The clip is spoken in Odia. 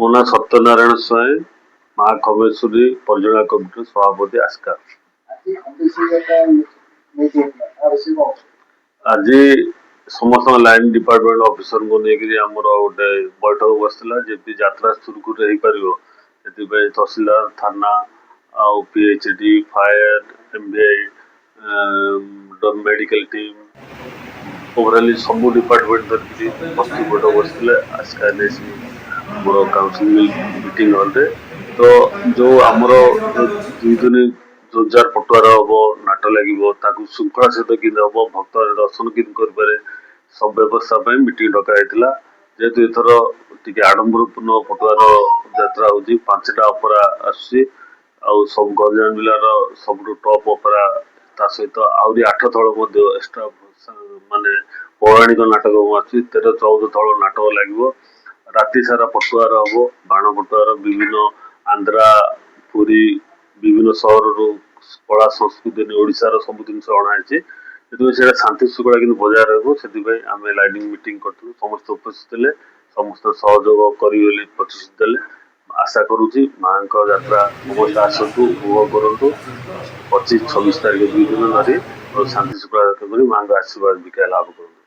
ମୋ ନାଁ ସତ୍ୟନାରାୟଣ ସ୍ୱାଇଁ, ମା ଖବେଶ୍ୱରୀ ପରିଚାଳନା କମିଟିର ସଭାପତି ଆସ୍କା। ଆଜି ସମସ୍ତ ଲାଇନ୍ ଡିପାର୍ଟମେଣ୍ଟ ଅଫିସରଙ୍କୁ ନେଇକରି ଆମର ଗୋଟେ ବୈଠକ ବସିଥିଲା, ଯେମିତି ଯାତ୍ରା ସୁରୁଖୁରୁରେ ହେଇପାରିବ ସେଥିପାଇଁ ତହସିଲଦାର, ଥାନା ଆଉ PHD, fire, MVI, medical team overall ସବୁ ଡିପାର୍ଟମେଣ୍ଟ ଧରିକିରି ବସ୍ତୁ ବୈଠକ ବସିଥିଲେ ଆସ୍କା NIC ଆମର କାଉନସିଲ ମିଟିଂ ହଲରେ। ତ ଯୋଉ ଆମର ଯୋଉ 2 ଦିନ ରୋଜଗାର ପଟୁଆର ହବ, ନାଟ ଲାଗିବ, ତାକୁ ଶୃଙ୍ଖଳା ସହିତ କେମିତି ହବ, ଭକ୍ତ ଦର୍ଶନ କେମିତି କରିପାରେ, ସବୁ ବ୍ୟବସ୍ଥା ପାଇଁ ମିଟିଂ ଡକା ହେଇଥିଲା। ଯେହେତୁ ଏଥର ଟିକେ ଆଡମ୍ବରପୂର୍ଣ୍ଣ ପଟୁଆର ଯାତ୍ରା ହଉଛି, 5ଟା ଅପେରା ଆସୁଛି ଆଉ ସବୁ ଗଞ୍ଜାମ ଜିଲ୍ଲାର ସବୁଠୁ ଟପ୍ ଅପେରା, ତା ସହିତ ଆହୁରି 8 ଥଳ ମଧ୍ୟ ଏକ୍ସଟ୍ରା ମାନେ ପୌରାଣିକ ନାଟକ ଆସୁଛି। 13-14 ଥଳ ନାଟକ ଲାଗିବ। ରାତି ସାରା ପଟୁଆର ହବ, ବାଣ ପଟୁଆର ବିଭିନ୍ନ ଆନ୍ଧ୍ରା, ପୁରୀ ବିଭିନ୍ନ ସହରରୁ କଳା ସଂସ୍କୃତି ଓଡ଼ିଶାର ସବୁ ଜିନିଷ ଅଣାହେଇଛି। ସେଥିପାଇଁ ସେଇଟା ଶାନ୍ତି ଶୃଙ୍ଖଳା କିନ୍ତୁ ବଜାୟ ରହିବ, ସେଥିପାଇଁ ଆମେ ଲାଇନିଂ ମିଟିଂ କରିଥିଲୁ। ସମସ୍ତେ ଉପସ୍ଥିତ ଥିଲେ, ସମସ୍ତେ ସହଯୋଗ କରିବେ ବୋଲି ପ୍ରତିଶ୍ରୁତି ଦେଲେ। ଆଶା କରୁଛି ମାଙ୍କ ଯାତ୍ରା ସମସ୍ତେ ଆସନ୍ତୁ, ଉପଭୋଗ କରନ୍ତୁ। 25-26 ତାରିଖ 2 ଦିନ ଧରି ଶାନ୍ତି ଶୃଙ୍ଖଳା ରକ୍ଷା କରି ମାଙ୍କ ଆଶୀର୍ବାଦ ଭିକ୍ଷା ଲାଭ କରନ୍ତୁ।